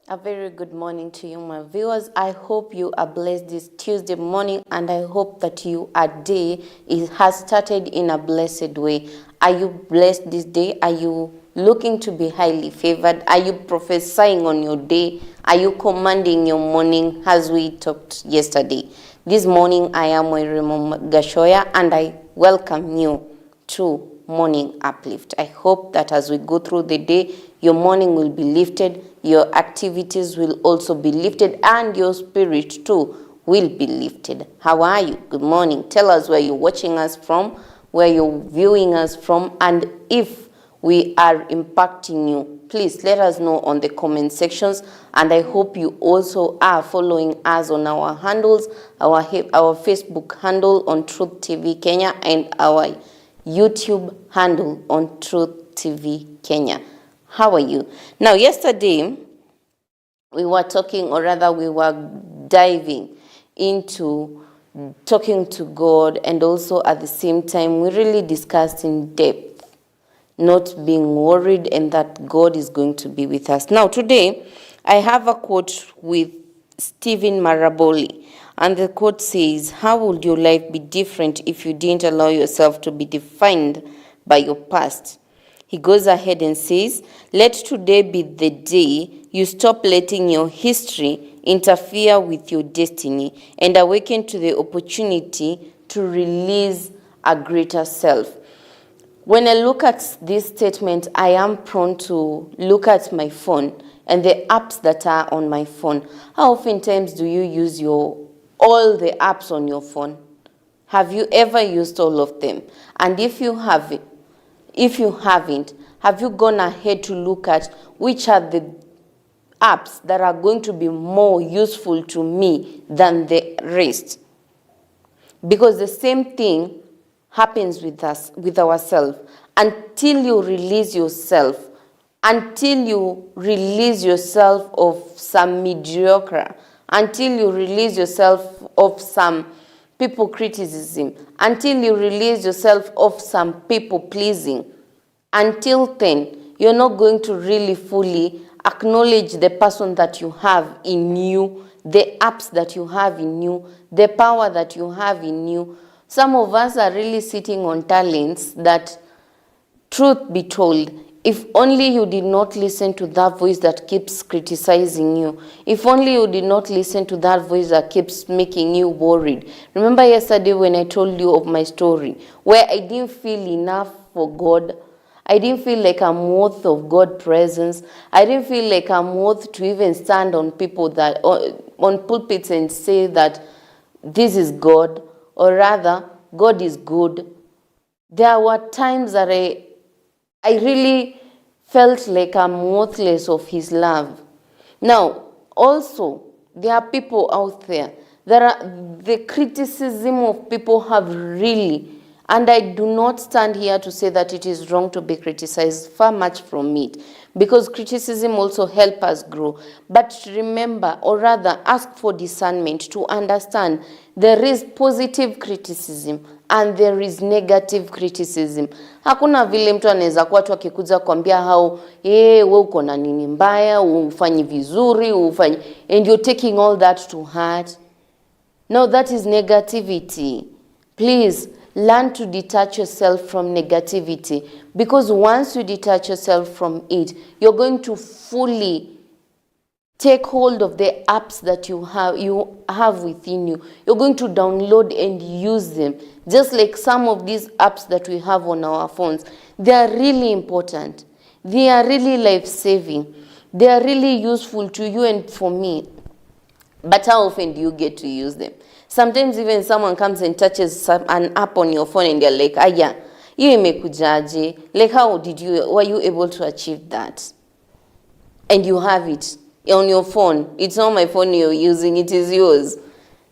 A very good morning to you, my viewers. I hope you are blessed this Tuesday morning, and I hope that your day has started in a blessed way. Are you blessed this day? Are you looking to be highly favored? Are you prophesying on your day? Are you commanding your morning as we talked yesterday? This morning, I am Wairimu Gashoya, and I welcome you to Morning Uplift. I hope that as we go through the day, your morning will be lifted, your activities will also be lifted, and your spirit too will be lifted. How are you? Good morning. Tell us where you're watching us from, where you're viewing us from, and if we are impacting you, please let us know on the comment sections. And I hope you also are following us on our handles, our Facebook handle on Truth TV Kenya, and our YouTube handle on Truth TV Kenya. How are you? Now, yesterday, we were talking, or rather we were diving into talking to God, and also at the same time, we really discussed in depth not being worried and that God is going to be with us. Now, today, I have a quote with Stephen Maraboli, and the quote says, "How would your life be different if you didn't allow yourself to be defined by your past?" He goes ahead and says, "Let today be the day you stop letting your history interfere with your destiny and awaken to the opportunity to release a greater self." When I look at this statement, I am prone to look at my phone and the apps that are on my phone. How often times do you use all the apps on your phone? Have you ever used all of them? And if you haven't, have you gone ahead to look at which are the apps that are going to be more useful to me than the rest? Because the same thing happens with us, with ourselves. Until you release yourself of some mediocre, until you release yourself of some people criticism, until you release yourself of some people pleasing, until then, you're not going to really fully acknowledge the person that you have in you, the apps that you have in you, the power that you have in you. Some of us are really sitting on talents that, truth be told, if only you did not listen to that voice that keeps criticizing you, if only you did not listen to that voice that keeps making you worried. Remember yesterday when I told you of my story, where I didn't feel enough for God. I didn't feel like I'm worth of God's presence. I didn't feel like I'm worth to even stand on people that, on pulpits and say that this is God, or rather, God is good. There were times that I really felt like I'm worthless of His love. Now, also, there are people out there. The criticism of people have really, and I do not stand here to say that it is wrong to be criticized, far much from it, because criticism also helps us grow. But remember, or rather ask for discernment to understand there is positive criticism and there is negative criticism. Hakuna vile mtu anaweza kuwa tu akikuja kuambia hao, wewe uko na nini mbaya, ufanyi vizuri, ufanyi, and you're taking all that to heart. No, that is negativity. Please learn to detach yourself from negativity, because once you detach yourself from it, you're going to fully take hold of the apps that you have within you. You're going to download and use them. Just like some of these apps that we have on our phones. They are really important. They are really life-saving. They are really useful to you and for me. But how often do you get to use them? Sometimes even someone comes and touches an app on your phone and they're like, yeah, you imekujaje? Like, were you able to achieve that? And you have it on your phone. It's not my phone you're using, it is yours.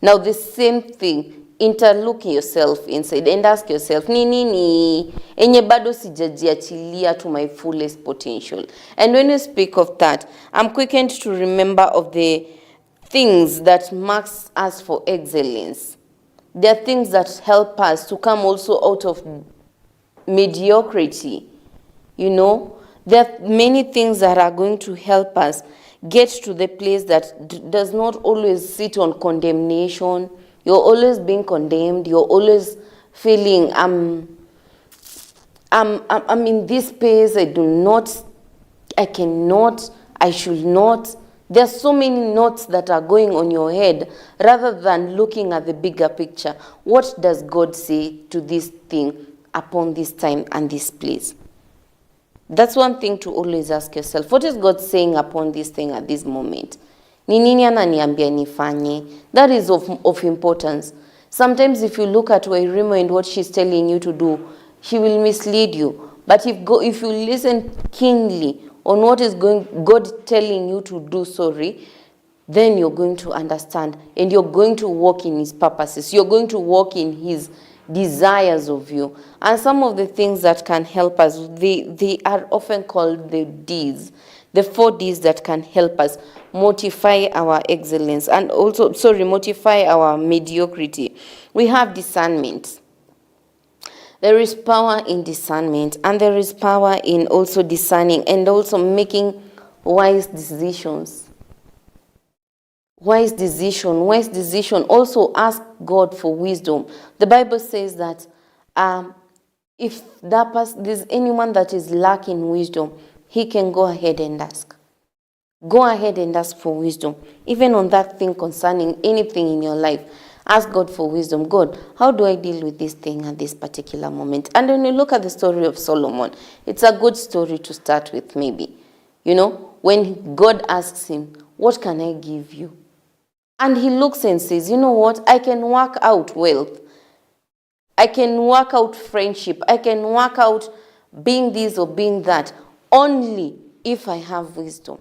Now the same thing, interlook yourself inside and ask yourself, ni enye bado sijajiachilia to my fullest potential. And when you speak of that, I'm quickened to remember of the things that marks us for excellence. There are things that help us to come also out of mediocrity. You know, there are many things that are going to help us get to the place that does not always sit on condemnation. You're always being condemned. You're always feeling, I'm in this space. I cannot, I should not. There's so many notes that are going on your head rather than looking at the bigger picture. What does God say to this thing upon this time and this place? That's one thing to always ask yourself. What is God saying upon this thing at this moment? Ni nini ananiambia nifanye? That is of importance. Sometimes if you look at Wairimu and what she's telling you to do, she will mislead you. But if you listen keenly on what is God telling you to do, then you're going to understand and you're going to walk in his purposes. You're going to walk in his desires of you. And some of the things that can help us, they are often called the D's, the 4 D's that can help us mortify our excellence and also, mortify our mediocrity. We have discernment. There is power in discernment, and there is power in also discerning and also making wise decisions. Wise decision. Also ask God for wisdom. The Bible says that if there's anyone that is lacking wisdom, he can go ahead and ask. Go ahead and ask for wisdom. Even on that thing concerning anything in your life, ask God for wisdom. God, how do I deal with this thing at this particular moment? And when you look at the story of Solomon, it's a good story to start with maybe. You know, when God asks him, what can I give you? And he looks and says, you know what? I can work out wealth. I can work out friendship. I can work out being this or being that only if I have wisdom.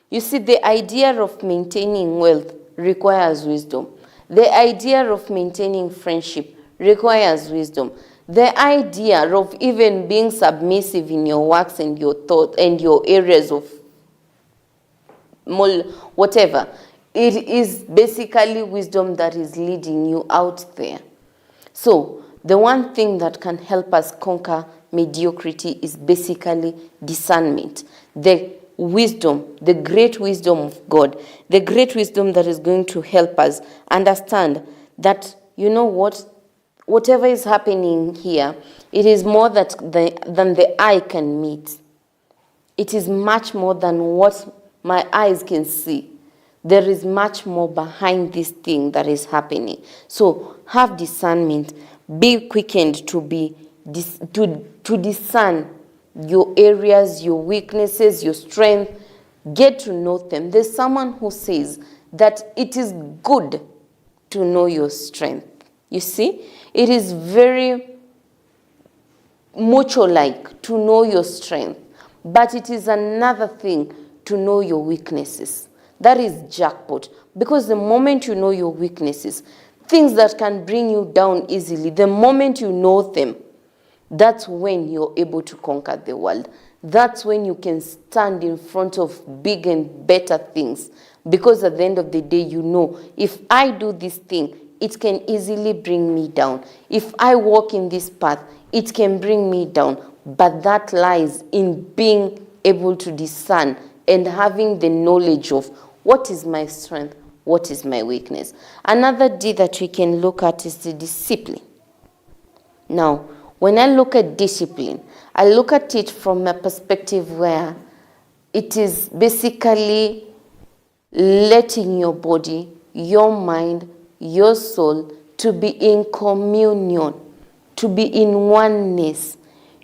You see, the idea of maintaining wealth requires wisdom. The idea of maintaining friendship requires wisdom. The idea of even being submissive in your works and your thought and your areas of whatever, it is basically wisdom that is leading you out there. So the one thing that can help us conquer mediocrity is basically discernment. The wisdom, the great wisdom of God, the great wisdom that is going to help us understand that, you know what, whatever is happening here, it is more than the eye can meet. It is much more than what my eyes can see. There is much more behind this thing that is happening. So have discernment. Be quickened to discern your areas, your weaknesses, your strength. Get to know them. There's someone who says that it is good to know your strength. You see, it is very mucho-like to know your strength, but it is another thing to know your weaknesses. That is jackpot, because the moment you know your weaknesses, things that can bring you down easily, the moment you know them, that's when you're able to conquer the world. That's when you can stand in front of big and better things. Because at the end of the day, you know, if I do this thing, it can easily bring me down. If I walk in this path, it can bring me down. But that lies in being able to discern and having the knowledge of what is my strength, what is my weakness. Another D that we can look at is the discipline. Now, when I look at discipline, I look at it from a perspective where it is basically letting your body, your mind, your soul to be in communion, to be in oneness,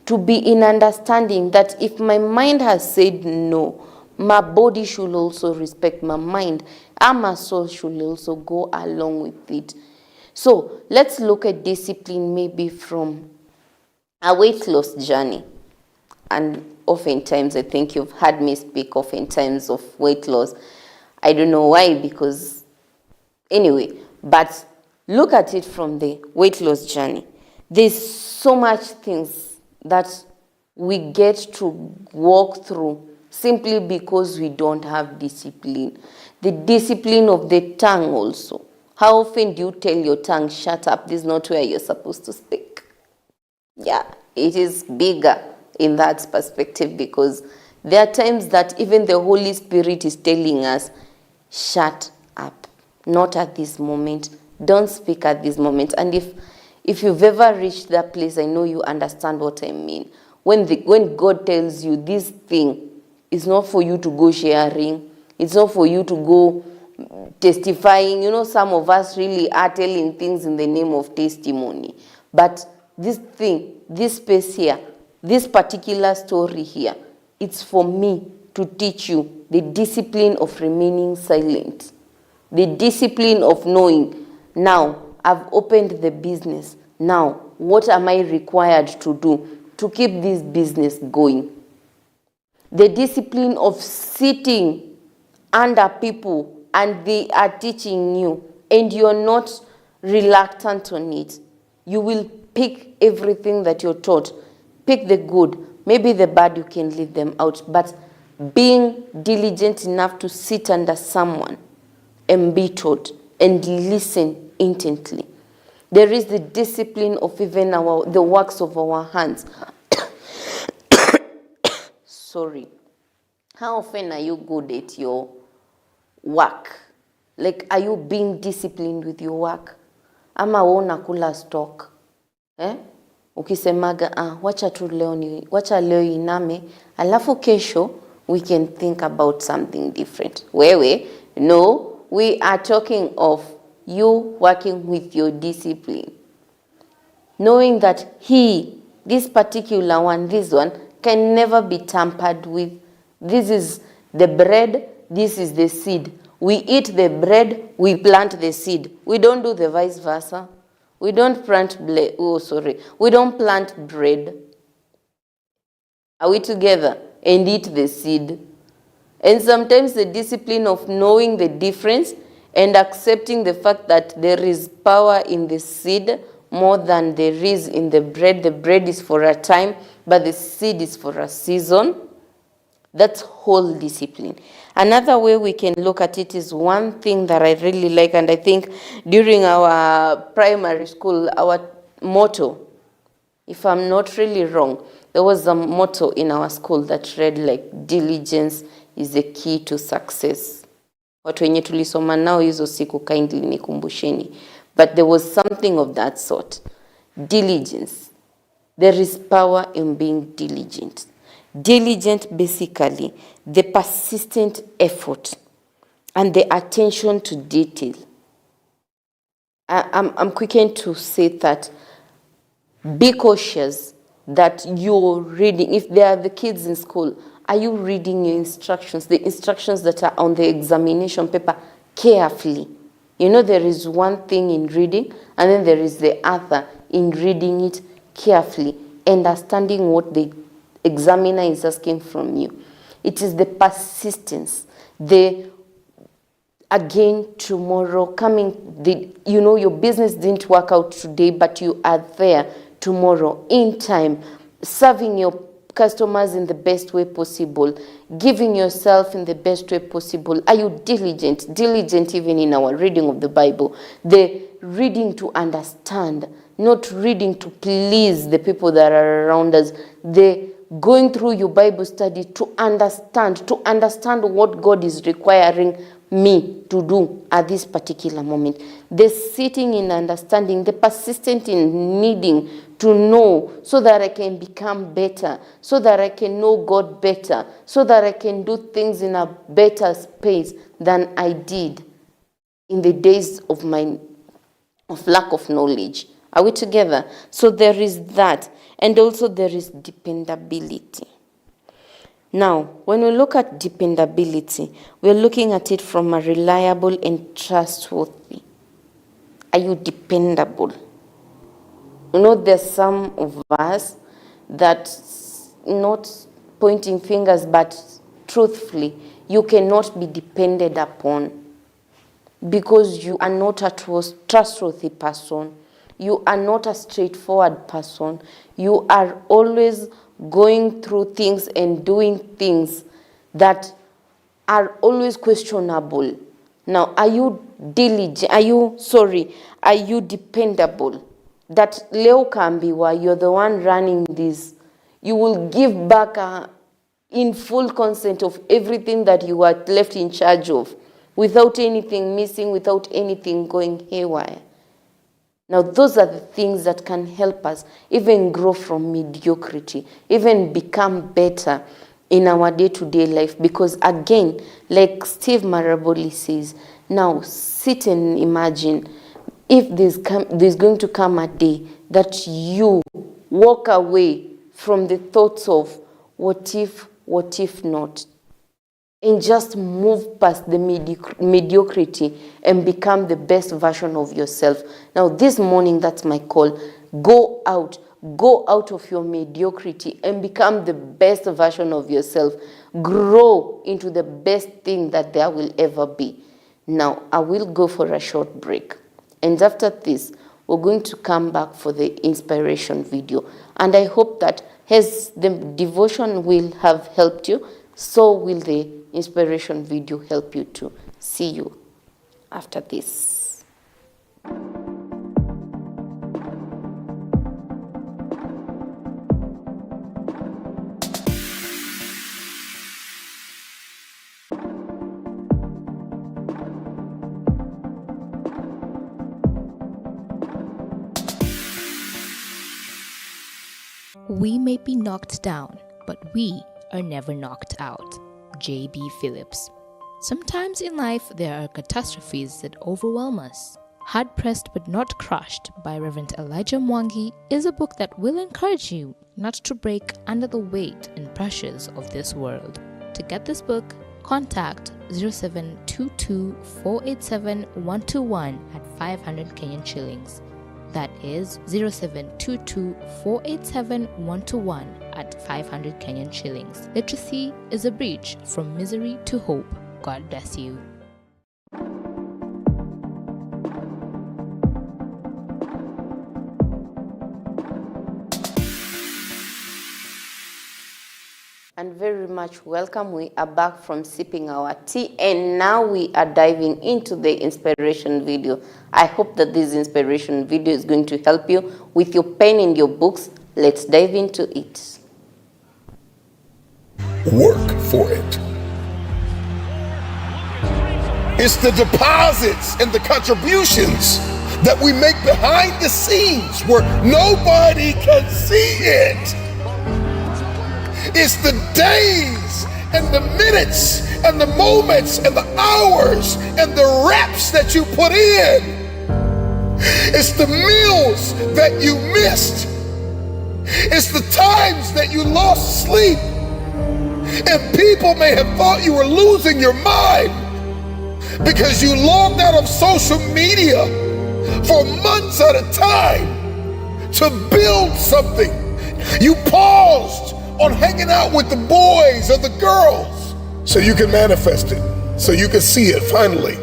to be in understanding that if my mind has said no, my body should also respect my mind, and my soul should also go along with it. So let's look at discipline maybe from a weight loss journey. And oftentimes, I think you've heard me speak oftentimes of weight loss. I don't know why, because anyway, but look at it from the weight loss journey. There's so much things that we get to walk through simply because we don't have discipline. The discipline of the tongue also. How often do you tell your tongue, shut up, this is not where you're supposed to speak? Yeah, it is bigger in that perspective, because There are times that even the Holy Spirit is telling us, shut up, not at this moment. Don't speak at this moment. And if you've ever reached that place, I know you understand what I mean. When God tells you this thing is not for you to go sharing, it's not for you to go testifying. You know, some of us really are telling things in the name of testimony. But this thing, this space here, this particular story here, it's for me to teach you the discipline of remaining silent. The discipline of knowing, now I've opened the business. Now, what am I required to do to keep this business going? The discipline of sitting under people and they are teaching you and you're not reluctant on it. You will pick everything that you're taught. Pick the good. Maybe the bad, you can leave them out. But being diligent enough to sit under someone and be taught and listen intently. There is the discipline of even the works of our hands. Sorry. How often are you good at your work? Like, are you being disciplined with your work? Ama wona kula stock? Ukisemaga, wacha leo iname, alafu kesho, we can think about something different. No, we are talking of you working with your discipline. Knowing that this particular one, this one, can never be tampered with. This is the bread, this is the seed. We eat the bread, we plant the seed. We don't do the vice versa. We don't plant we don't plant bread. Are we together? And eat the seed. And sometimes the discipline of knowing the difference and accepting the fact that there is power in the seed more than there is in the bread. The bread is for a time, but the seed is for a season. That's whole discipline. Another way we can look at it is one thing that I really like, and I think during our primary school, our motto, if I'm not really wrong, there was a motto in our school that read like, diligence is the key to success. Watu wenye tulisoma nao hizo siku kindly nikumbusheni. But there was something of that sort. Diligence. There is power in being diligent. Diligent, basically, the persistent effort and the attention to detail. I'm quickened to say that be cautious that you're reading. If there are the kids in school, are you reading your instructions, the instructions that are on the examination paper, carefully? You know, there is one thing in reading, and then there is the other in reading it carefully, understanding what the examiner is asking from you. It is the persistence, again tomorrow coming, your business didn't work out today, but you are there tomorrow in time, serving your customers in the best way possible, giving yourself in the best way possible. Are you diligent? Diligent even in our reading of the Bible. The reading to understand, not reading to please the people that are around us. The going through your Bible study to understand what God is requiring me to do at this particular moment. The sitting in understanding, the persistent in needing to know so that I can become better, so that I can know God better, so that I can do things in a better space than I did in the days of lack of knowledge. Are we together? So there is that. And also there is dependability. Now, when we look at dependability, we're looking at it from a reliable and trustworthy. Are you dependable? You know, there's some of us that, not pointing fingers, but truthfully, you cannot be depended upon because you are not a trustworthy person. You are not a straightforward person. You are always going through things and doing things that are always questionable. Now, are you diligent? Are you dependable? That leo kambiwa, you're the one running this. You will give back in full consent of everything that you are left in charge of, without anything missing, without anything going haywire. Now, those are the things that can help us even grow from mediocrity, even become better in our day-to-day life. Because again, like Steve Maraboli says, now sit and imagine if there's going to come a day that you walk away from the thoughts of what if not, and just move past the mediocrity and become the best version of yourself. Now, this morning, that's my call. Go out of your mediocrity and become the best version of yourself. Grow into the best thing that there will ever be. Now, I will go for a short break. And after this, we're going to come back for the inspiration video. And I hope that as the devotion will have helped you, so will the inspiration video help you too. See you after this. We may be knocked down, but we are never knocked out. J.B. Phillips. Sometimes in life there are catastrophes that overwhelm us. Hard Pressed but Not Crushed by Reverend Elijah Mwangi is a book that will encourage you not to break under the weight and pressures of this world. To get this book, contact 0722 487 121 at 500 Kenyan shillings. That is 0722 487 121 at 500 Kenyan shillings. Literacy is a bridge from misery to hope. God bless you. And very much welcome. We are back from sipping our tea, and now we are diving into the inspiration video. I hope that this inspiration video is going to help you with your pen and your books. Let's dive into it. Work for it. It's the deposits and the contributions that we make behind the scenes where nobody can see it. It's the days and the minutes and the moments and the hours and the reps that you put in. It's the meals that you missed. It's the times that you lost sleep. And people may have thought you were losing your mind because you logged out of social media for months at a time to build something. You paused on hanging out with the boys or the girls so you can manifest it, so you can see it finally.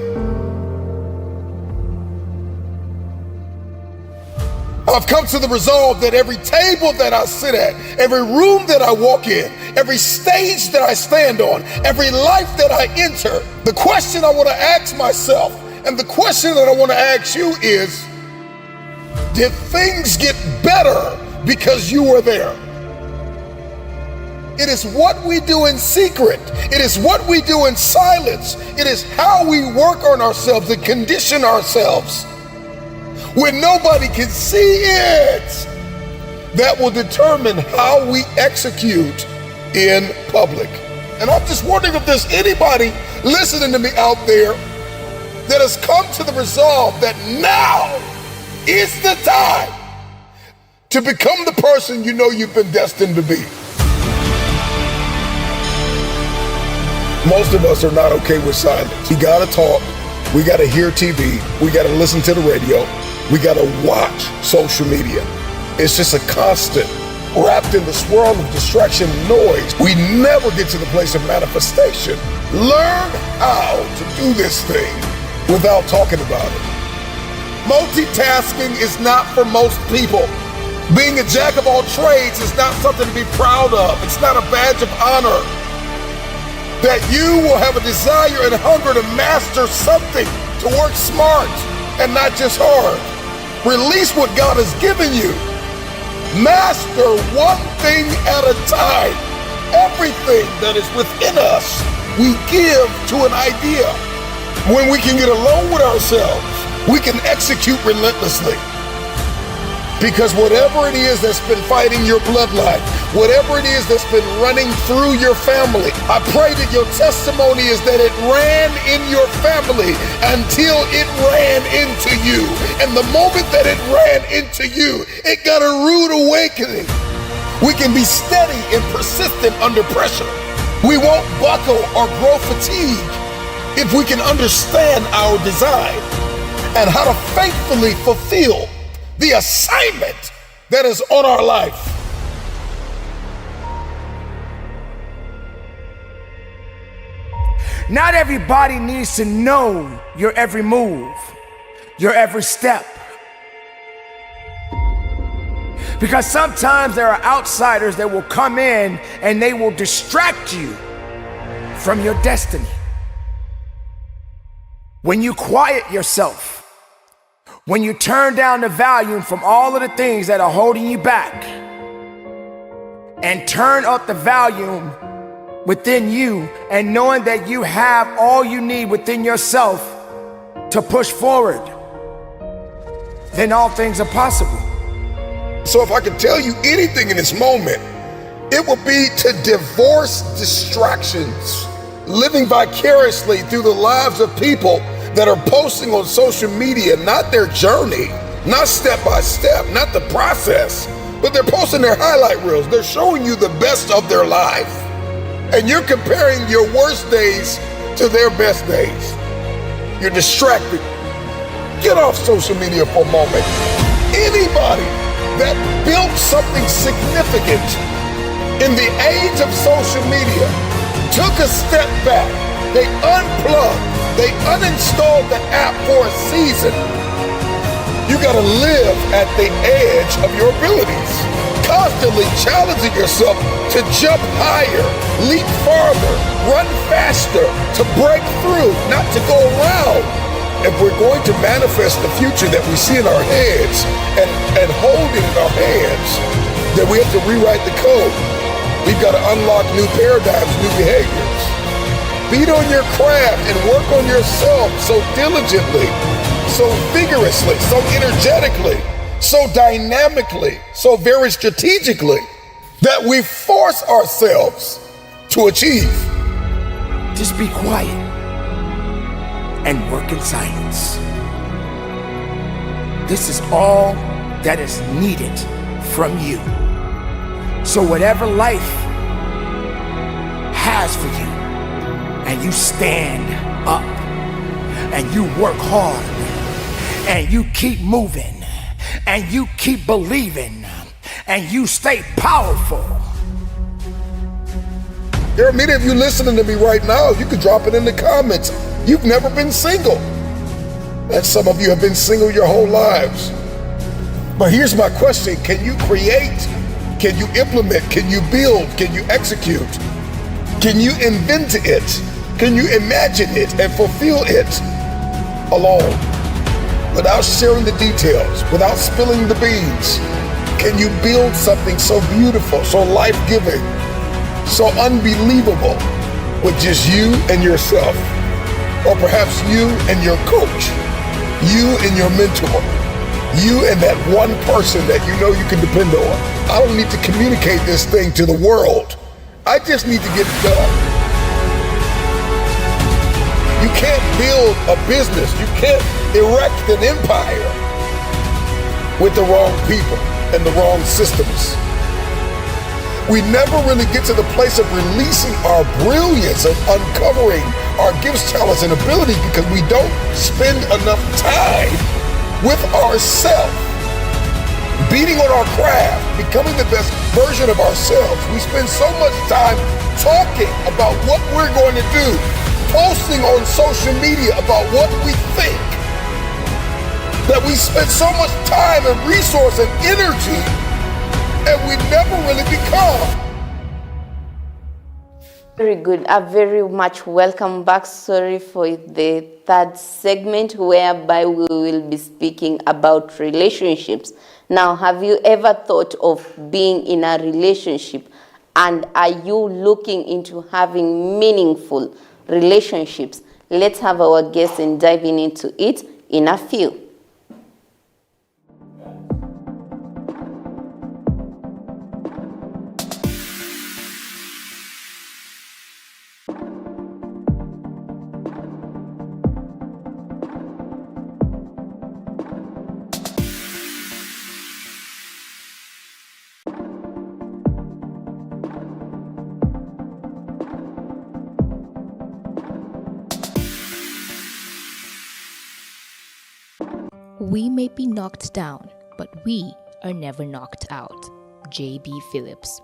I've come to the resolve that every table that I sit at, every room that I walk in, every stage that I stand on, every life that I enter, the question I want to ask myself and the question that I want to ask you is, did things get better because you were there? It is what we do in secret. It is what we do in silence. It is how we work on ourselves and condition ourselves when nobody can see it. That will determine how we execute in public. And I'm just wondering if there's anybody listening to me out there that has come to the resolve that now is the time to become the person you know you've been destined to be. Most of us are not okay with silence. We gotta talk, we gotta hear TV, we gotta listen to the radio, we gotta watch social media. It's just a constant, wrapped in the swirl of distraction and noise. We never get to the place of manifestation. Learn how to do this thing without talking about it. Multitasking is not for most people. Being a jack of all trades is not something to be proud of. It's not a badge of honor. That you will have a desire and hunger to master something, to work smart and not just hard. Release what God has given you. Master one thing at a time Everything that is within us, we give to an idea. When we can get alone with ourselves, we can execute relentlessly. Because whatever it is that's been fighting your bloodline, whatever it is that's been running through your family, I pray that your testimony is that it ran in your family until it ran into you. And the moment that it ran into you, it got a rude awakening. We can be steady and persistent under pressure. We won't buckle or grow fatigue if we can understand our design and how to faithfully fulfill the assignment that is on our life. Not everybody needs to know your every move, your every step. Because sometimes there are outsiders that will come in and they will distract you from your destiny. When you quiet yourself, when you turn down the volume from all of the things that are holding you back and turn up the volume within you, and knowing that you have all you need within yourself to push forward, then all things are possible. So if I could tell you anything in this moment, it would be to divorce distractions, living vicariously through the lives of people that are posting on social media, not their journey, not step by step, not the process, but they're posting their highlight reels. They're showing you the best of their life. And you're comparing your worst days to their best days. You're distracted. Get off social media for a moment. Anybody that built something significant in the age of social media took a step back. They unplugged. They uninstalled the app for a season. You gotta live at the edge of your abilities, constantly challenging yourself to jump higher, leap farther, run faster, to break through, not to go around. If we're going to manifest the future that we see in our heads and hold it in our hands, then we have to rewrite the code. We've got to unlock new paradigms, new behaviors. Beat on your craft and work on yourself so diligently, so vigorously, so energetically, so dynamically, so very strategically that we force ourselves to achieve. Just be quiet and work in silence. This is all that is needed from you. So whatever life has for you, and you stand up, and you work hard, and you keep moving, and you keep believing, and you stay powerful. There are many of you listening to me right now. You can drop it in the comments. You've never been single. And some of you have been single your whole lives. But here's my question. Can you create? Can you implement? Can you build? Can you execute? Can you invent it? Can you imagine it and fulfill it alone, without sharing the details, without spilling the beans? Can you build something so beautiful, so life-giving, so unbelievable with just you and yourself? Or perhaps you and your coach, you and your mentor, you and that one person that you know you can depend on. I don't need to communicate this thing to the world. I just need to get it done. You can't build a business, you can't erect an empire with the wrong people and the wrong systems. We never really get to the place of releasing our brilliance, of uncovering our gifts, talents, and abilities because we don't spend enough time with ourselves, beating on our craft, becoming the best version of ourselves. We spend so much time talking about what we're going to do, posting on social media about what we think, that we spend so much time and resource and energy and we never really become. Very good. A very much welcome back. Sorry for the third segment whereby we will be speaking about relationships. Now, have you ever thought of being in a relationship And are you looking into having meaningful relationships? Let's have our guests and diving into it in a few. We may be knocked down, but we are never knocked out. J.B. Phillips.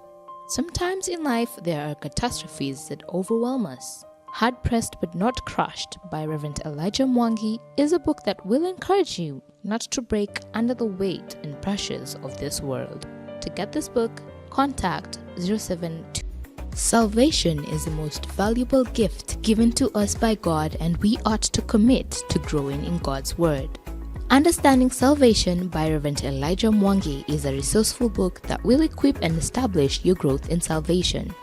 Sometimes in life there are catastrophes that overwhelm us. Hard Pressed but Not Crushed by Reverend Elijah Mwangi is a book that will encourage you not to break under the weight and pressures of this world. To get this book, contact 072. Salvation is the most valuable gift given to us by God, and we ought to commit to growing in God's Word. Understanding Salvation by Reverend Elijah Mwangi is a resourceful book that will equip and establish your growth in salvation.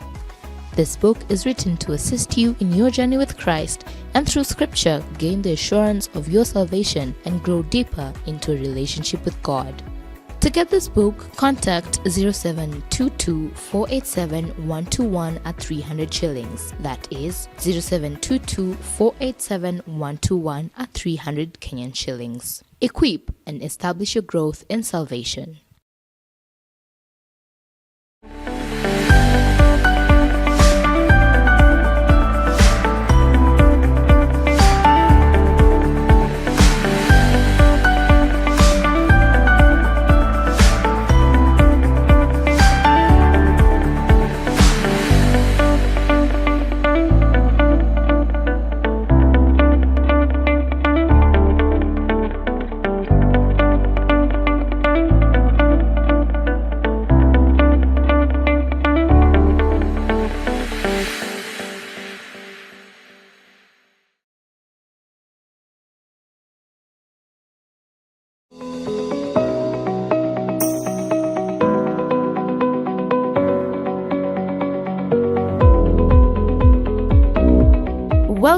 This book is written to assist you in your journey with Christ, and through Scripture, gain the assurance of your salvation and grow deeper into a relationship with God. To get this book, contact 0722 487 121 at 300 shillings. That is 0722 487 121 at 300 Kenyan shillings. Equip and establish your growth in salvation.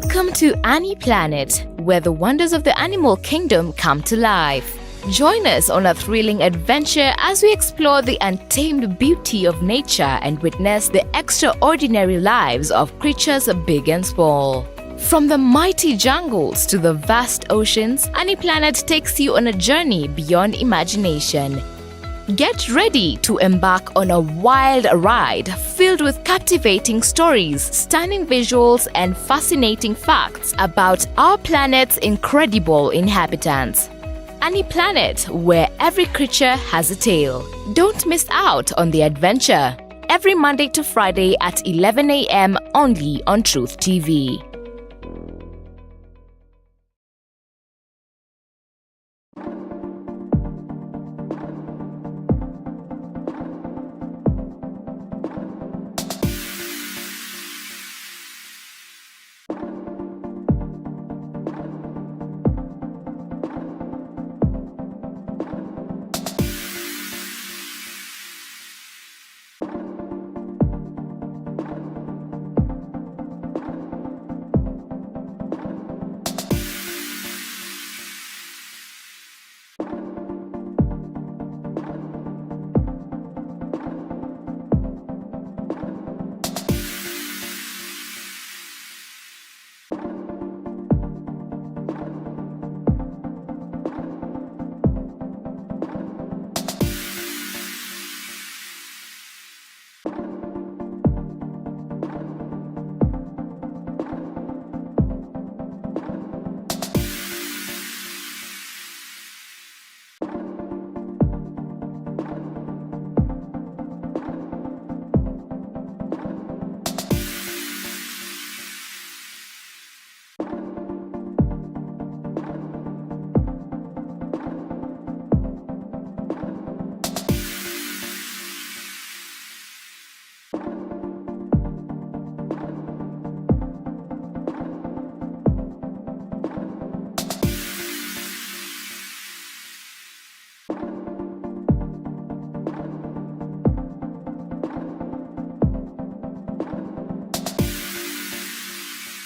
Welcome to Annie Planet, where the wonders of the animal kingdom come to life. Join us on a thrilling adventure as we explore the untamed beauty of nature and witness the extraordinary lives of creatures big and small. From the mighty jungles to the vast oceans, Annie Planet takes you on a journey beyond imagination. Get ready to embark on a wild ride filled with captivating stories, stunning visuals, and fascinating facts about our planet's incredible inhabitants. Annie Planet, where every creature has a tale. Don't miss out on the adventure. Every Monday to Friday at 11 a.m. only on Truth TV.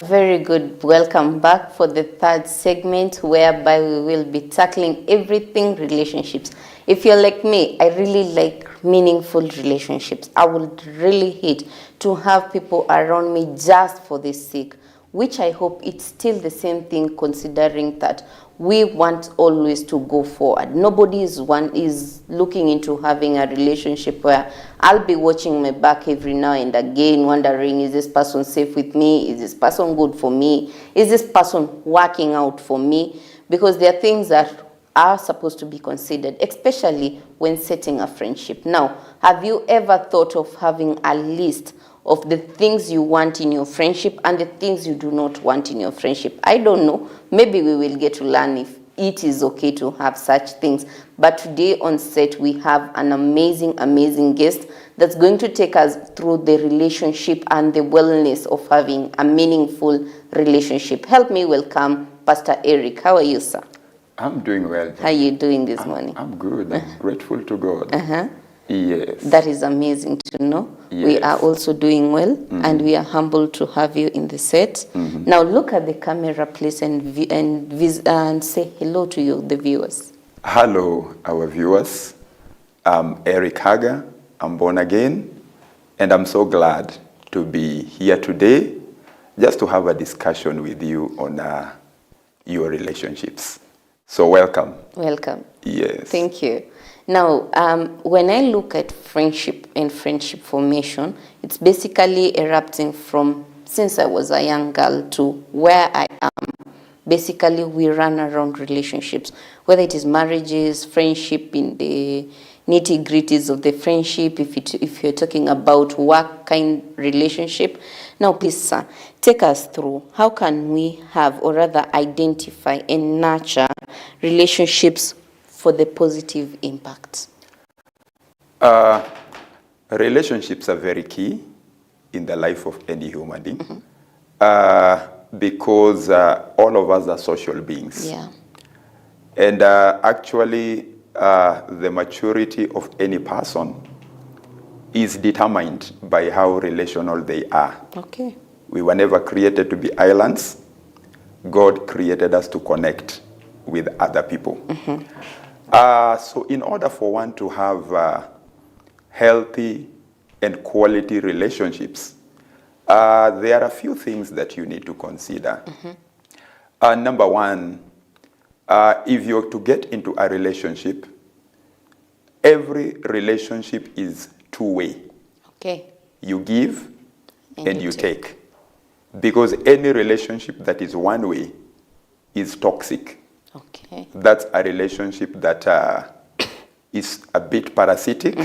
Very good. Welcome back for the third segment, whereby we will be tackling everything relationships. If you're like me, I really like meaningful relationships. I would really hate to have people around me just for the sake, which I hope it's still the same thing, considering that we want always to go forward. Nobody is looking into having a relationship where I'll be watching my back every now and again, wondering, is this person safe with me? Is this person good for me? Is this person working out for me? Because there are things that are supposed to be considered, especially when setting a friendship. Now, have you ever thought of having a list of the things you want in your friendship and the things you do not want in your friendship? I don't know. Maybe we will get to learn if it is okay to have such things. But today on set, we have an amazing guest that's going to take us through the relationship and the wellness of having a meaningful relationship. Help me welcome Pastor Eric. How are you, sir? I'm doing well. How are you doing this morning? I'm good. I'm grateful to God. Yes. That is amazing to know. Yes. We are also doing well, and we are humbled to have you in the set. Now look at the camera, please, and say hello to you, the viewers. Hello, our viewers. I'm Eric Haga. I'm born again, and I'm so glad to be here today just to have a discussion with you on your relationships. So welcome. Welcome. Yes. Thank you. Now, when I look at friendship and friendship formation, it's basically erupting from since I was a young girl to where I am. Basically, we run around relationships, whether it is marriages, friendship, in the nitty-gritties of the friendship, if you're talking about work kind relationship. Now, please, sir, take us through how can we have, or rather identify and nurture relationships for the positive impact? Relationships are very key in the life of any human being because all of us are social beings. Yeah. And actually, the maturity of any person is determined by how relational they are. Okay. We were never created to be islands. God created us to connect with other people. So in order for one to have healthy and quality relationships, there are a few things that you need to consider. Number one, if you're to get into a relationship, every relationship is two-way. Okay. You give and you take. Because any relationship that is one way is toxic. Okay. That's a relationship that is a bit parasitic.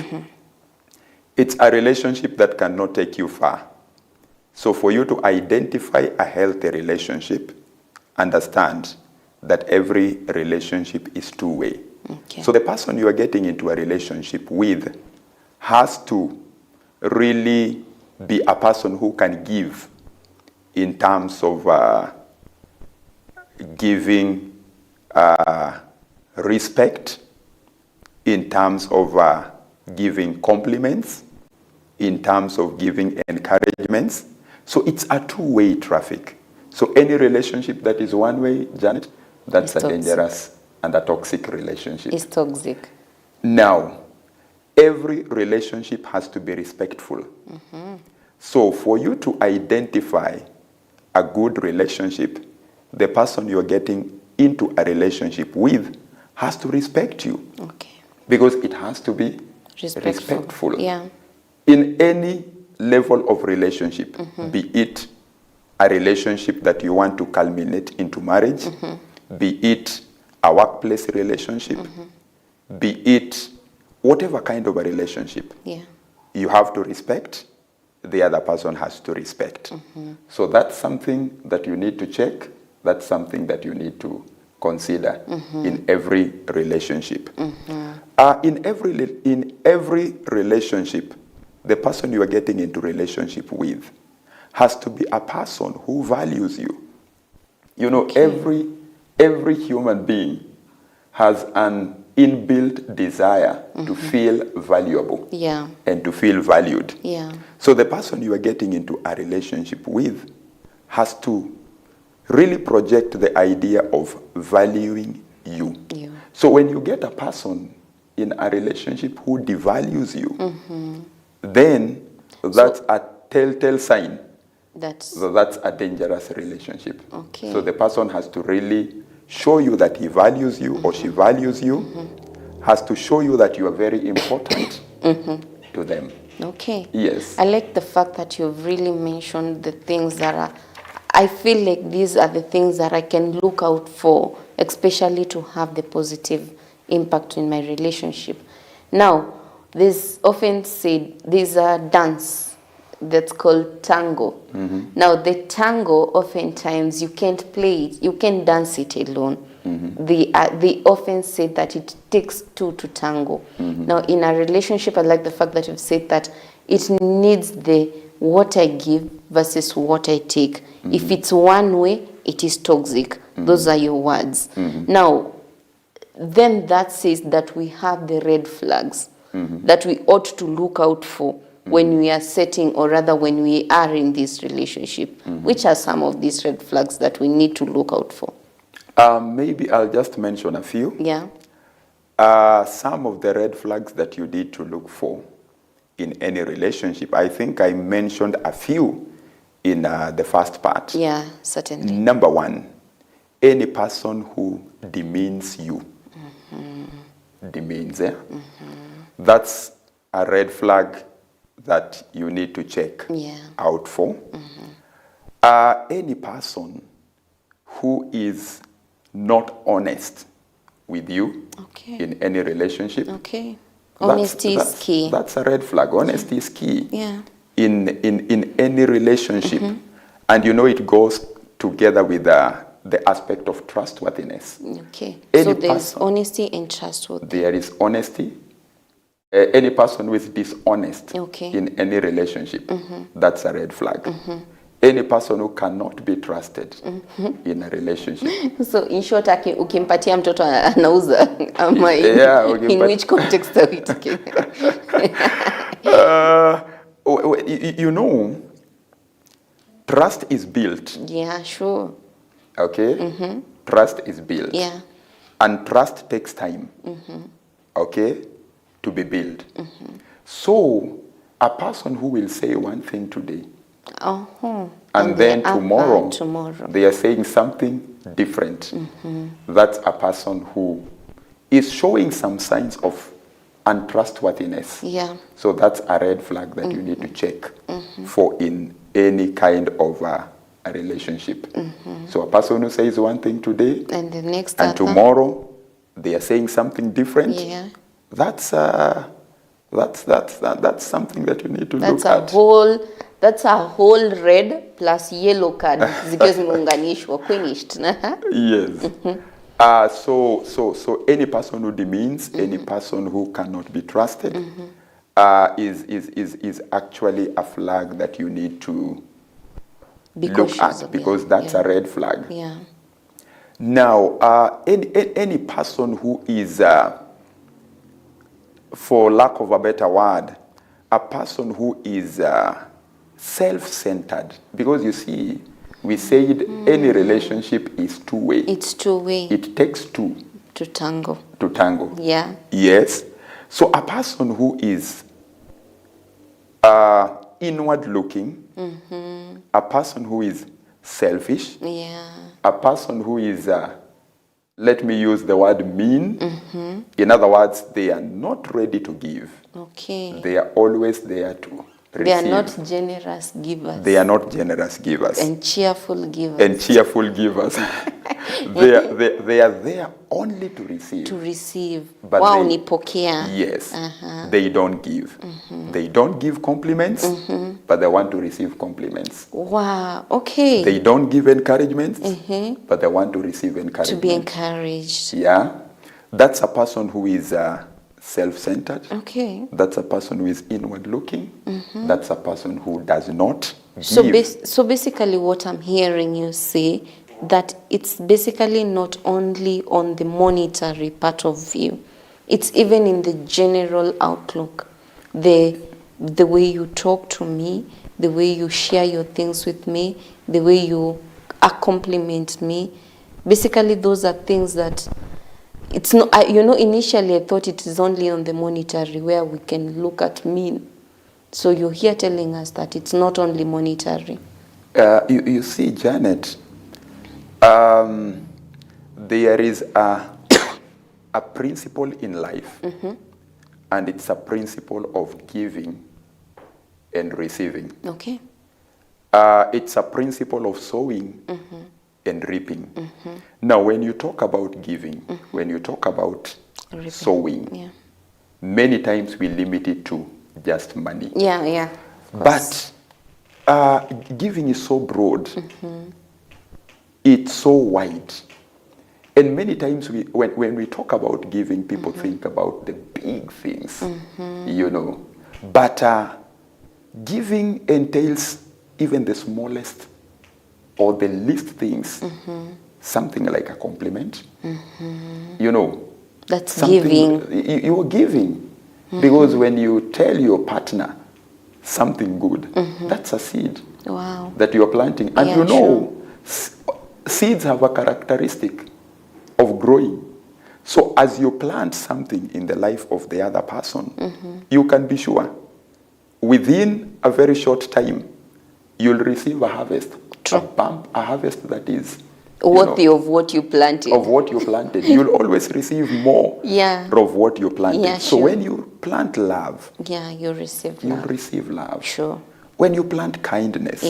It's a relationship that cannot take you far. So for you to identify a healthy relationship, understand that every relationship is two-way. Okay. So the person you are getting into a relationship with has to really be a person who can give in terms of giving respect, in terms of giving compliments, in terms of giving encouragements. So it's a two-way traffic. So any relationship that is one way, Janet, that's a dangerous and a toxic relationship. It's toxic. Now, every relationship has to be respectful. So for you to identify a good relationship, the person you're getting into a relationship with has to respect you. Okay. Because it has to be Respectful. respectful. Yeah. In any level of relationship, be it a relationship that you want to culminate into marriage, be it a workplace relationship, be it whatever kind of a relationship, Yeah. you have to respect, the other person has to respect. So that's something that you need to check. That's something that you need to consider in every relationship. In every relationship, the person you are getting into relationship with has to be a person who values you. You know, every human being has an inbuilt desire to feel valuable Yeah. and to feel valued. Yeah. So the person you are getting into a relationship with has to really project the idea of valuing you. Yeah. So when you get a person in a relationship who devalues you, then that's a telltale sign That's that's a dangerous relationship. Okay. So the person has to really show you that he values you or she values you, has to show you that you are very important to them. okay. Yes. I like the fact that you've really mentioned the things that are, I feel like these are the things that I can look out for, especially to have the positive impact in my relationship. Now, there's often said there's a dance that's called tango. Now, the tango, oftentimes you can't play it, you can't dance it alone. They often say that it takes two to tango. Now, in a relationship, I like the fact that you've said that it needs the what I give versus what I take. If it's one way, it is toxic. Those are your words. Now, then that says that we have the red flags that we ought to look out for when we are setting, or rather when we are in this relationship. Which are some of these red flags that we need to look out for? Maybe I'll just mention a few. Yeah. Some of the red flags that you need to look for in any relationship. I think I mentioned a few in the first part. Yeah, certainly. Number one, any person who demeans you. Demeans, that's a red flag that you need to check out for. Any person who is not honest with you in any relationship. Okay. Honesty is key. That's a red flag. Honesty is key. Yeah. In any relationship. And you know it goes together with the aspect of trustworthiness. Okay. Any So there's person- honesty and trustworthiness. There is honesty. Any person who is dishonest in any relationship, that's a red flag. Any person who cannot be trusted in a relationship. So in short, ukimpatia mtoto anauza ama in which context are we talking? You know, trust is built. Yeah, sure. Okay? Trust is built. Yeah. And trust takes time. Okay? To be built. So, a person who will say one thing today, and then tomorrow, they are saying something different. That's a person who is showing some signs of untrustworthiness. Yeah. So that's a red flag that you need to check for in any kind of a relationship. So a person who says one thing today, and the next and tomorrow they are saying something different. Yeah. That's something that you need to look at. That's a whole red plus yellow card zikiwa zimeunganishwa finished. Yes. So any person who demeans, any person who cannot be trusted, is actually a flag that you need to look at, because that's a red flag. Yeah. Now, any person who is, for lack of a better word, a person who is self-centered, because you see, we said any relationship is two-way. It's two-way. It takes two to tango. To tango. Yeah. Yes. So a person who is inward-looking, a person who is selfish, a person who is, let me use the word mean. In other words, they are not ready to give. Okay. They are always there to receive. They are not generous givers. They are not generous givers. And cheerful givers. And cheerful givers. they are there only to receive. To receive. But Wow, nipokea. Yes. They don't give. They don't give compliments, but they want to receive compliments. Wow, okay. They don't give encouragements, but they want to receive encouragement. To be encouraged. Yeah. That's a person who is self-centered. Okay. That's a person who is inward-looking. That's a person who does not give. So basically what I'm hearing you say, that it's basically not only on the monetary part of you, it's even in the general outlook. The way you talk to me, the way you share your things with me, the way you compliment me. Basically, those are things that it's not, initially I thought it is only on the monetary where we can look at me. So you're here telling us that it's not only monetary. You see, Janet, there is a principle in life, and it's a principle of giving and receiving. Okay. It's a principle of sowing and reaping. Now, when you talk about giving, when you talk about reaping, sowing, many times we limit it to just money. Yeah. But giving is so broad. It's so wide. And many times when we talk about giving, people think about the big things, But giving entails even the smallest or the least things, something like a compliment. That's giving. You're giving. Because when you tell your partner something good, that's a seed that you're planting. And seeds have a characteristic of growing. So as you plant something in the life of the other person, you can be sure within a very short time, you'll receive a harvest. True. A harvest that is worthy of what you planted. Of what you planted. You'll always receive more of what you planted. Yeah, so sure. when you plant love, you receive love. You'll receive love. Sure. When you plant kindness,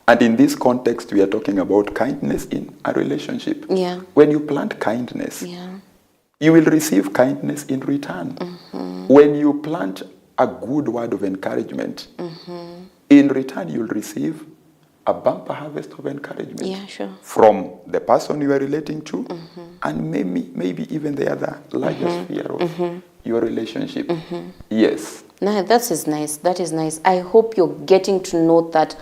and in this context, we are talking about kindness in a relationship. Yeah. When you plant kindness, you will receive kindness in return. When you plant a good word of encouragement, in return, you'll receive a bumper harvest of encouragement. Yeah, sure. From the person you are relating to, and maybe even the other larger sphere of your relationship. Yes. No, that is nice. That is nice. I hope you're getting to know that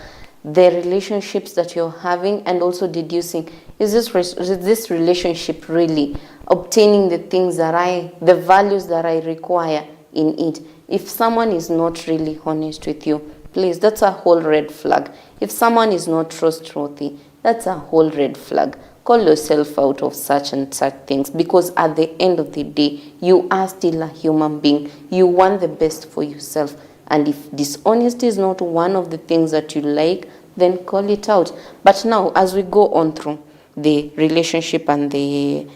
the relationships that you're having and also deducing, is this relationship really obtaining the things the values that I require in it? If someone is not really honest with you, please, that's a whole red flag. If someone is not trustworthy, that's a whole red flag. Call yourself out of such and such things, because at the end of the day, you are still a human being. You want the best for yourself. And if dishonesty is not one of the things that you like, then call it out. But now, as we go on through the relationship and the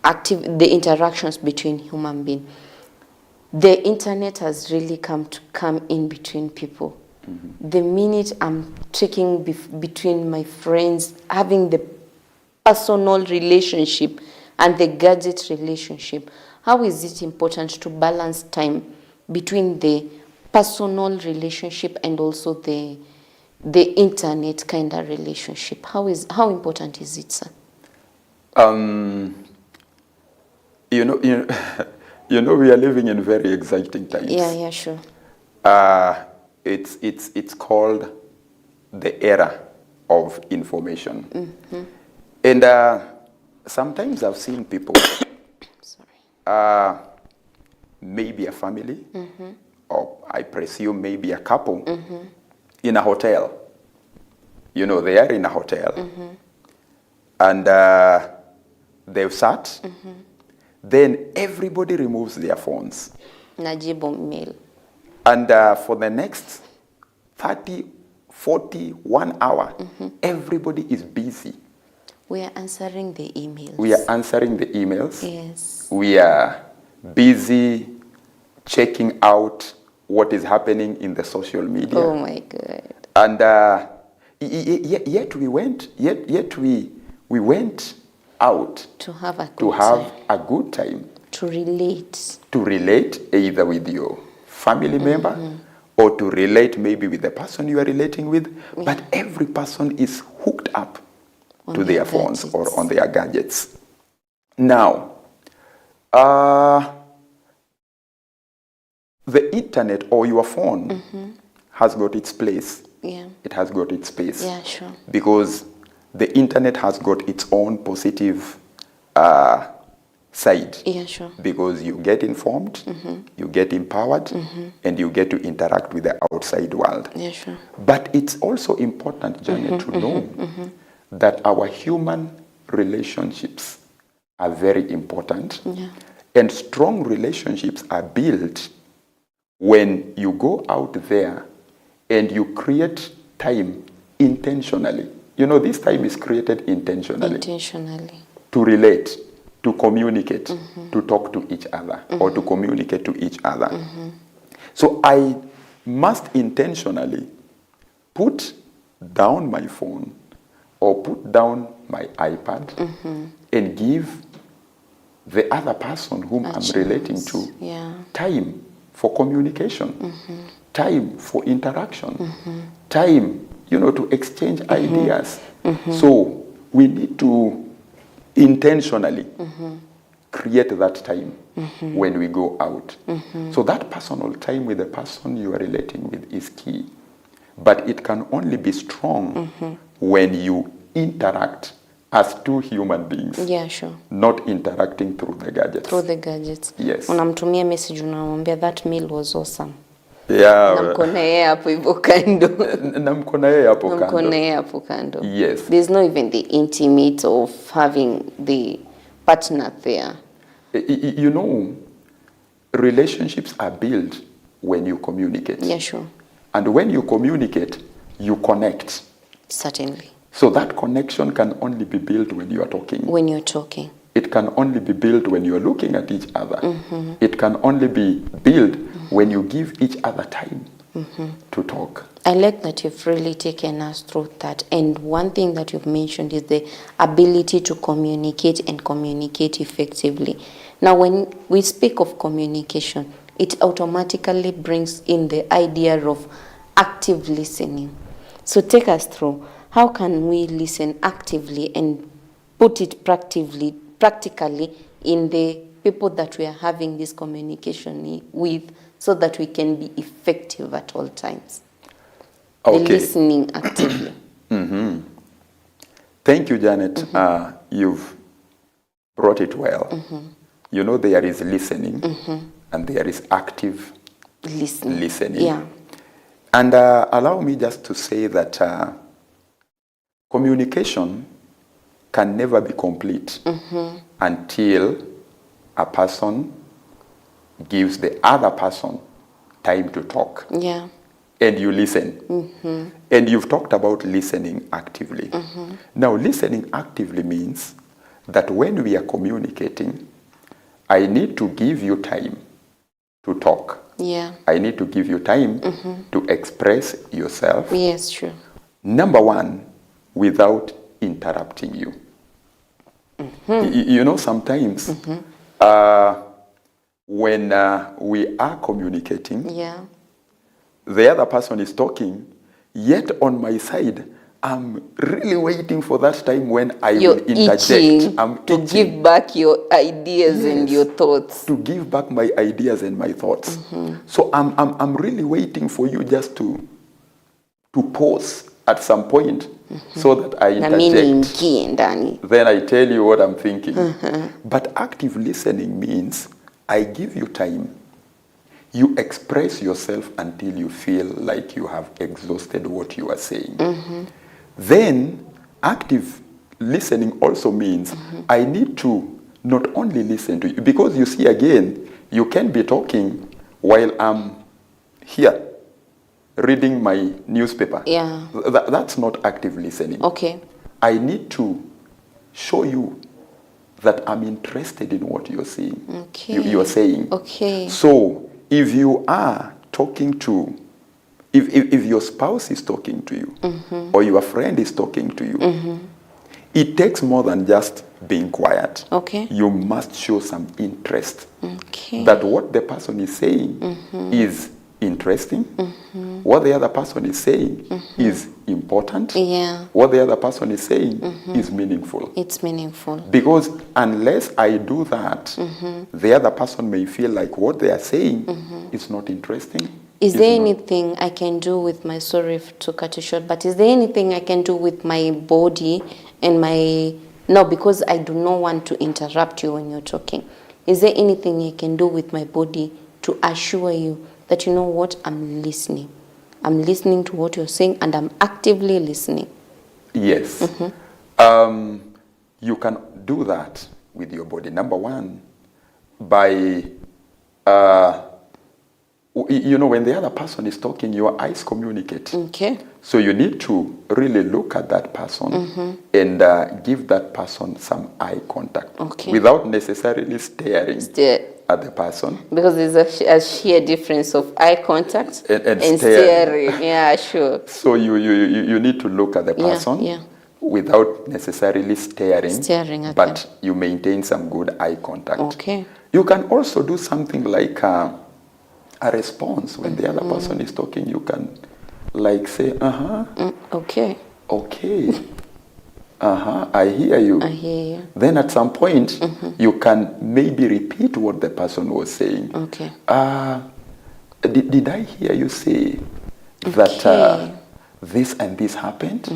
interactions between human beings, the internet has really come in between people. The minute I'm checking between my friends, having the personal relationship and the gadget relationship, how is it important to balance time between the personal relationship and also the internet kind of relationship? How important is it, sir? We are living in very exciting times. Yeah, sure. It's called the era of information. And sometimes I've seen people, maybe a family, or I presume maybe a couple, in a hotel. They are in a hotel. And they've sat. Then everybody removes their phones. Najibu mail. And for the next 30, 40, 1 hour, everybody is busy. We are answering the emails. Yes. We are busy checking out what is happening in the social media. Oh my God. And yet we went out to have a good time. To relate. Either with your family member or to relate maybe with the person you are relating with. Yeah. But every person is hooked up to their phones or on their gadgets. Now, the internet or your phone has got its place. Yeah. It has got its space. Yeah, sure. Because the internet has got its own positive side. Yeah, sure. Because you get informed, you get empowered, and you get to interact with the outside world. Yeah, sure. But it's also important, Janet, to know that our human relationships are very important. Yeah. And strong relationships are built when you go out there and you create time intentionally. You know, this time is created intentionally. Intentionally. To relate, to communicate, to talk to each other, or to communicate to each other. So I must intentionally put down my phone or put down my iPad and give the other person whom I'm relating to time for communication, time for interaction, time, you know, to exchange ideas. So we need to intentionally create that time when we go out. So that personal time with the person you are relating with is key. But it can only be strong when you interact as two human beings. Yeah, sure. Not interacting through the gadgets. Through the gadgets. Yes. Unamtumia message unamwambia that meal was awesome. Yeah. Na mko na yeye hapo hivyo kando. Na mko na yeye hapo kando. Mko na yeye hapo kando. Yes. There's not even the intimate of having the partner there. You know, relationships are built when you communicate. Yeah, sure. And when you communicate, you connect. Certainly. So that connection can only be built when you are talking. When you're talking. It can only be built when you are looking at each other. It can only be built when you give each other time to talk. I like that you've really taken us through that. And one thing that you've mentioned is the ability to communicate and communicate effectively. Now, when we speak of communication, it automatically brings in the idea of active listening. So take us through. How can we listen actively and put it practically in the people that we are having this communication with so that we can be effective at all times? Okay. The listening actively. Thank you, Janet. You've brought it well. You know, there is listening and there is active listening. Yeah. And allow me just to say that communication can never be complete until a person gives the other person time to talk. Yeah. And you listen. And you've talked about listening actively. Now, listening actively means that when we are communicating, I need to give you time to talk. Yeah. I need to give you time to express yourself. Yes, true. Number one, without interrupting you. You know, sometimes when we are communicating, Yeah. the other person is talking, yet on my side, I'm really waiting for that time when I You're will interject. itching I'm to give back your ideas and your thoughts. To give back my ideas and my thoughts. So I'm really waiting for you just to pause at some point so that I Na mimi interject. niingie ndani. Then I tell you what I'm thinking. But active listening means I give you time. You express yourself until you feel like you have exhausted what you are saying. Then active listening also means I need to not only listen to you, because you see, again, you can be talking while I'm here reading my newspaper. Yeah. That's not active listening. Okay. I need to show you that I'm interested in what you're saying. Okay. You're saying. Okay. So if you are talking to, if your spouse is talking to you, or your friend is talking to you, it takes more than just being quiet. Okay. You must show some interest. Okay. That what the person is saying is interesting. What the other person is saying is important. Yeah. What the other person is saying is meaningful. It's meaningful. Because unless I do that, the other person may feel like what they are saying is not interesting. Is there anything I can do with my, sorry to cut you short, but is there anything I can do with my body and my Now, because I do not want to interrupt you when you're talking, is there anything I can do with my body to assure you that, you know what, I'm listening. I'm listening to what you're saying, and I'm actively listening. Yes. You can do that with your body. Number one, by, when the other person is talking, your eyes communicate. Okay. So you need to really look at that person and give that person some eye contact without necessarily staring at the person. Because there's a sheer difference of eye contact and staring. Yeah, sure. So you need to look at the person without necessarily staring at but them. You maintain some good eye contact. Okay. You can also do something like a response when the other person is talking. You can like say, okay. Okay. I hear you. I hear you. Then at some point, you can maybe repeat what the person was saying. Okay. Did I hear you say that this and this happened?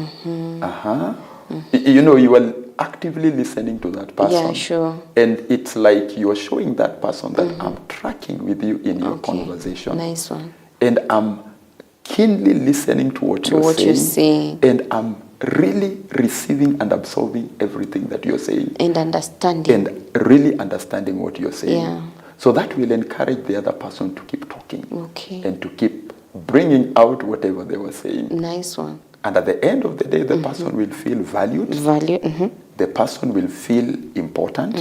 You are actively listening to that person. Yeah, sure. And it's like you're showing that person that I'm tracking with you in your conversation. Nice one. And I'm keenly listening to what you're saying. And I'm really receiving and absorbing everything that you're saying. And understanding. And really understanding what you're saying. Yeah. So that will encourage the other person to keep talking. Okay. And to keep bringing out whatever they were saying. Nice one. And at the end of the day, the person will feel valued. The person will feel important.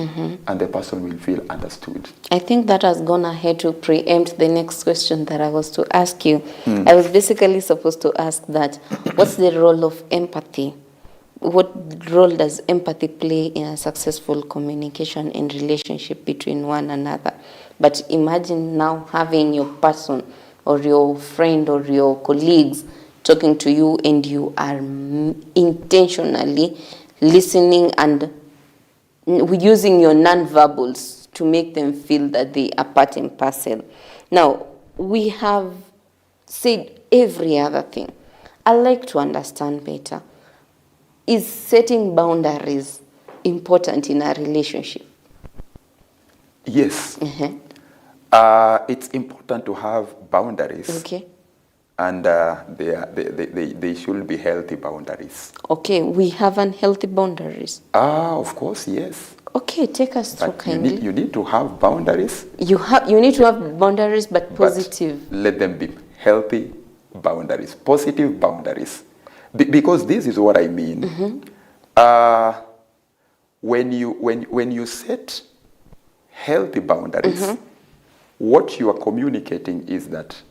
And the person will feel understood. I think that has gone ahead to preempt the next question that I was to ask you. I was basically supposed to ask that, what's the role of empathy? What role does empathy play in a successful communication and relationship between one another? But imagine now having your person or your friend or your colleagues talking to you, and you are intentionally listening and using your non-verbals to make them feel that they are part and parcel. Now, we have said every other thing. I like to understand better. Is setting boundaries important in a relationship? Yes. It's important to have boundaries. Okay. And they should be healthy boundaries. Okay, we have unhealthy boundaries. Of course, yes. Okay, take us through kindly. You need to have boundaries. You need to have boundaries, but positive. But let them be healthy boundaries, positive boundaries. Because this is what I mean. When you set healthy boundaries, what you are communicating is that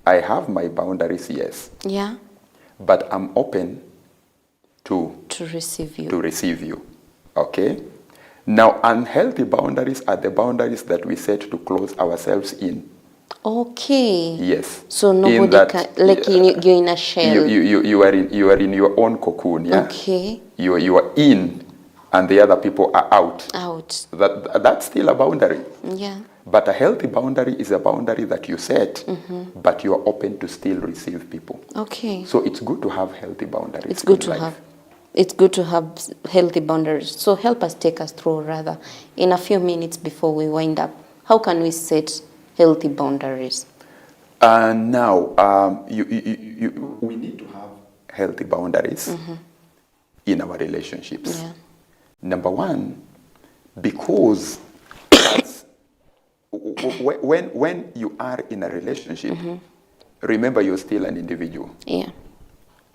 I have my boundaries, yes. Yeah. But I'm open to receive you. To receive you. Okay? Now, unhealthy boundaries are the boundaries that we set to close ourselves in. Okay. Yes. So nobody can, like you're in a shell. You are in your own cocoon, yeah? Okay. You are in, and the other people are out. Out. That's still a boundary. Yeah. But a healthy boundary is a boundary that you set, but you are open to still receive people. Okay. So it's good to have healthy boundaries. It's good to have healthy boundaries. So help us, take us through rather, in a few minutes before we wind up. How can we set healthy boundaries? Now, we need to have healthy boundaries in our relationships. Yeah. Number one, because when you are in a relationship, remember you're still an individual. Yeah.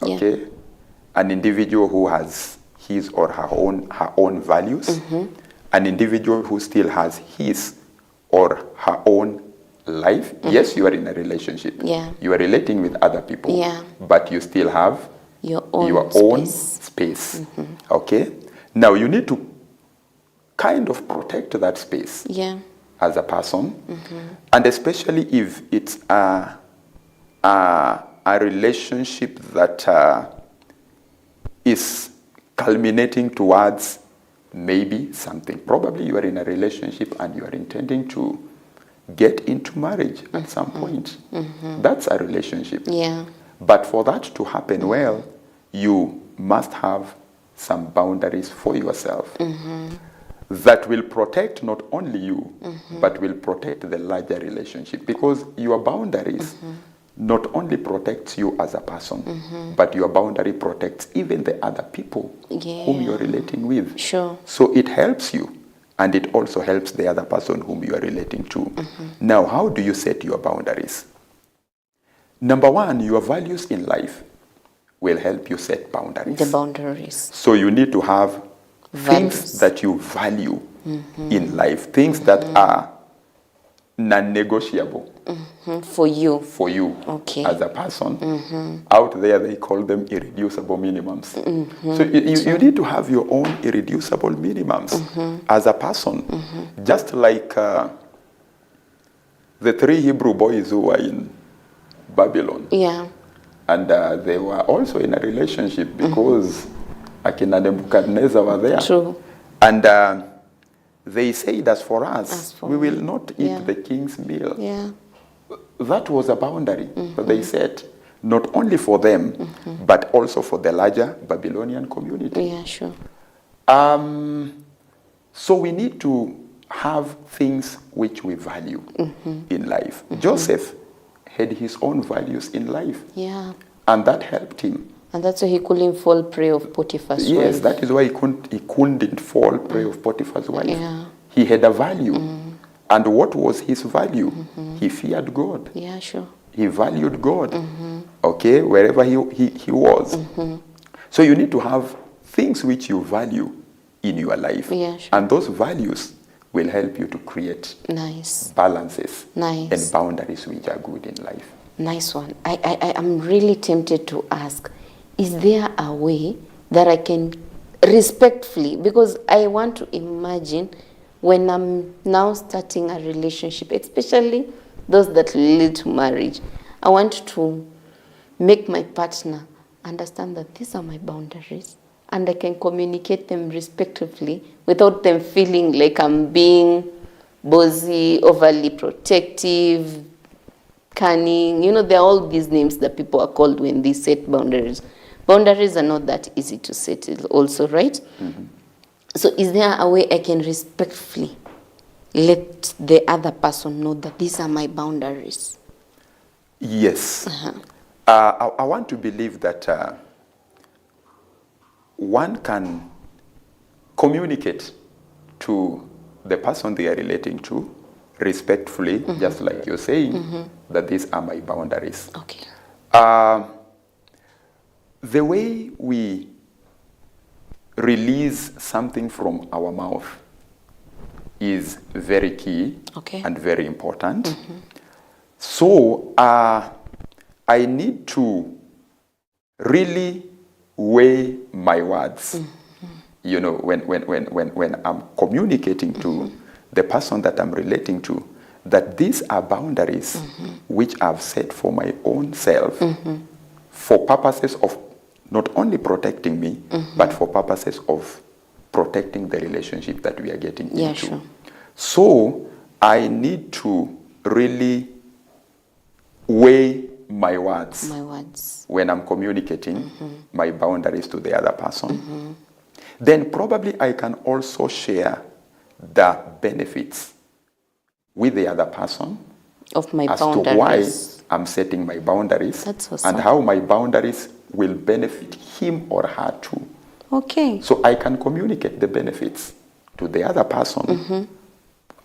Okay? Yeah. An individual who has his or her own values. An individual who still has his or her own life. Yes, you are in a relationship. Yeah. You are relating with other people. Yeah. But you still have your own space. Okay? Now you need to kind of protect that space. Yeah. As a person, and especially if it's a relationship that is culminating towards maybe something. Probably you are in a relationship and you are intending to get into marriage at some point. That's a relationship. Yeah. But for that to happen well, you must have some boundaries for yourself that will protect not only you, but will protect the larger relationship. Because your boundaries not only protects you as a person, but your boundary protects even the other people whom you're relating with. Sure. So it helps you, and it also helps the other person whom you are relating to. Now, how do you set your boundaries? Number one, your values in life will help you set boundaries. The boundaries. So you need to have Values. things that you value in life, things that are non-negotiable For you. for you Okay. as a person. Out there, they call them irreducible minimums. So you need to have your own irreducible minimums as a person. Just like the 3 Hebrew boys who were in Babylon. Yeah. And they were also in a relationship because Akina Nebuchadnezzar were there. True. And they said, as for us, for we me. will not eat Yeah. the king's meal. Yeah. That was a boundary that they set, not only for them, but also for the larger Babylonian community. Yeah, sure. So we need to have things which we value in life. Joseph had his own values in life, Yeah. and that helped him. And that's why he couldn't fall prey of Potiphar's Yes, wife. that is why he couldn't fall prey of Potiphar's wife. Yeah. He had a value. And what was his value? He feared God. Yeah, sure. He valued God. Okay, wherever he was. So you need to have things which you value in your life. Yeah, sure. And those values will help you to create Nice. balances Nice. and boundaries which are good in life. Nice one. I am really tempted to ask, is there a way that I can respectfully, because I want to imagine when I'm now starting a relationship, especially those that lead to marriage, I want to make my partner understand that these are my boundaries and I can communicate them respectively without them feeling like I'm being bossy, overly protective, cunning. You know, there are all these names that people are called when they set boundaries. Boundaries are not that easy to set also, right? So is there a way I can respectfully let the other person know that these are my boundaries? Yes. I want to believe that one can communicate to the person they are relating to respectfully, just like you're saying, that these are my boundaries. Okay. The way we release something from our mouth is very key Okay. and very important. So I need to really weigh my words. You know, when I'm communicating to the person that I'm relating to, that these are boundaries which I've set for my own self for purposes of not only protecting me, but for purposes of protecting the relationship that we are getting Yeah, into. sure. So I need to really weigh my words My words. when I'm communicating my boundaries to the other person. Then probably I can also share the benefits with the other person Of my as boundaries. to why I'm setting my boundaries That's awesome. and how my boundaries will benefit him or her too. Okay. So I can communicate the benefits to the other person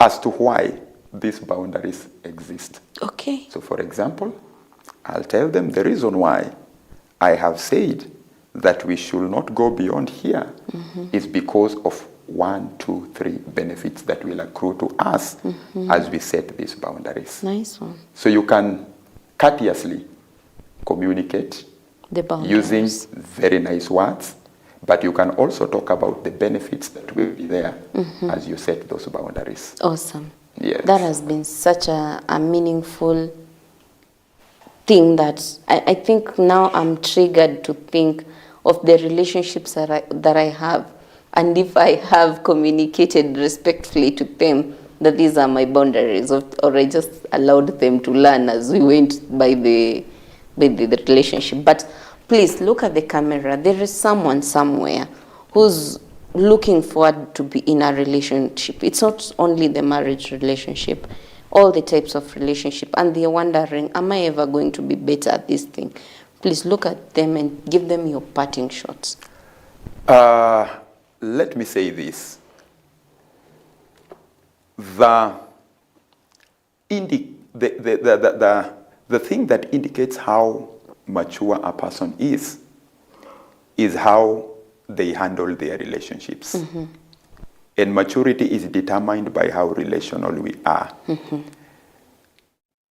as to why these boundaries exist. Okay. So for example, I'll tell them the reason why I have said that we should not go beyond here is because of 1, 2, 3 benefits that will accrue to us as we set these boundaries. Nice one. So you can courteously communicate The boundaries. using very nice words, but you can also talk about the benefits that will be there as you set those boundaries. Awesome. Yes. That has been such a meaningful thing that I think now I'm triggered to think of the relationships that I have, and if I have communicated respectfully to them that these are my boundaries, or I just allowed them to learn as we went by the relationship. But please look at the camera. There is someone somewhere who's looking forward to be in a relationship. It's not only the marriage relationship, all the types of relationship, and they're wondering, am I ever going to be better at this thing? Please look at them and give them your parting shots. Let me say this. The thing that indicates how mature a person is how they handle their relationships. Mm-hmm. And maturity is determined by how relational we are. Mm-hmm.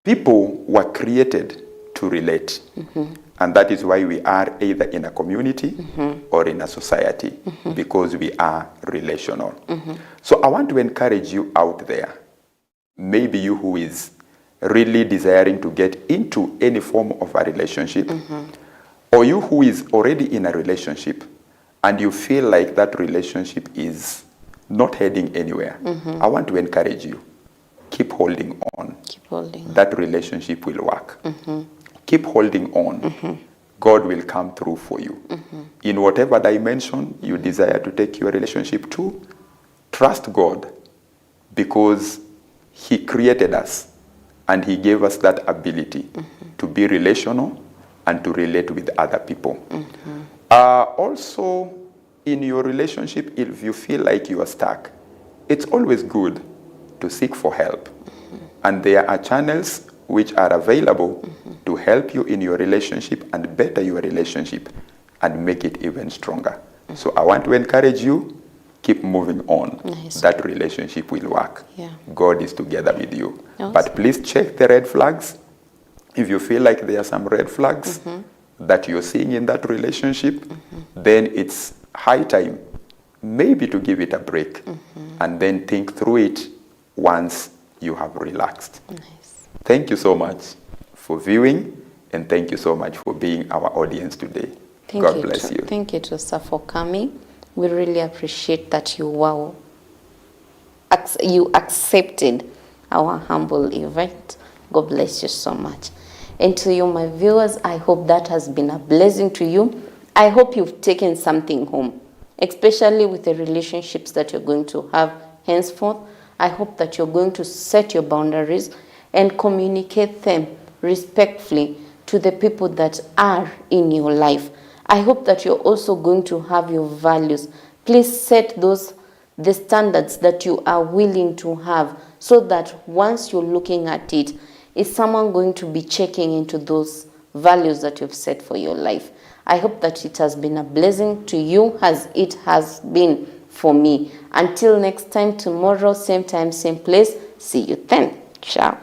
People were created to relate. Mm-hmm. And that is why we are either in a community mm-hmm. or in a society, mm-hmm. because we are relational. Mm-hmm. So I want to encourage you out there, maybe you who is really desiring to get into any form of a relationship, mm-hmm. or you who is already in a relationship and you feel like that relationship is not heading anywhere. Mm-hmm. I want to encourage you, keep holding on. Keep holding on. That relationship will work. Mm-hmm. Keep holding on. Mm-hmm. God will come through for you. Mm-hmm. In whatever dimension you desire to take your relationship to, trust God, because He created us and He gave us that ability mm-hmm. to be relational and to relate with other people. Mm-hmm. Also, in your relationship, if you feel like you are stuck, it's always good to seek for help. Mm-hmm. And there are channels which are available mm-hmm. to help you in your relationship and better your relationship and make it even stronger. Mm-hmm. So I want to encourage you, keep moving on. Nice. That relationship will work. Yeah. God is together with you. Awesome. But please check the red flags. If you feel like there are some red flags mm-hmm. that you're seeing in that relationship, mm-hmm. then it's high time maybe to give it a break mm-hmm. and then think through it once you have relaxed. Nice. Thank you so much for viewing, and thank you so much for being our audience today. God bless you. Thank you, Tosa, for coming. We really appreciate that you accepted our humble invite. God bless you so much. And to you, my viewers, I hope that has been a blessing to you. I hope you've taken something home, especially with the relationships that you're going to have henceforth. I hope that you're going to set your boundaries and communicate them respectfully to the people that are in your life. I hope that you're also going to have your values. Please set the standards that you are willing to have, so that once you're looking at it, is someone going to be checking into those values that you've set for your life. I hope that it has been a blessing to you, as it has been for me. Until next time, tomorrow, same time, same place. See you then. Ciao.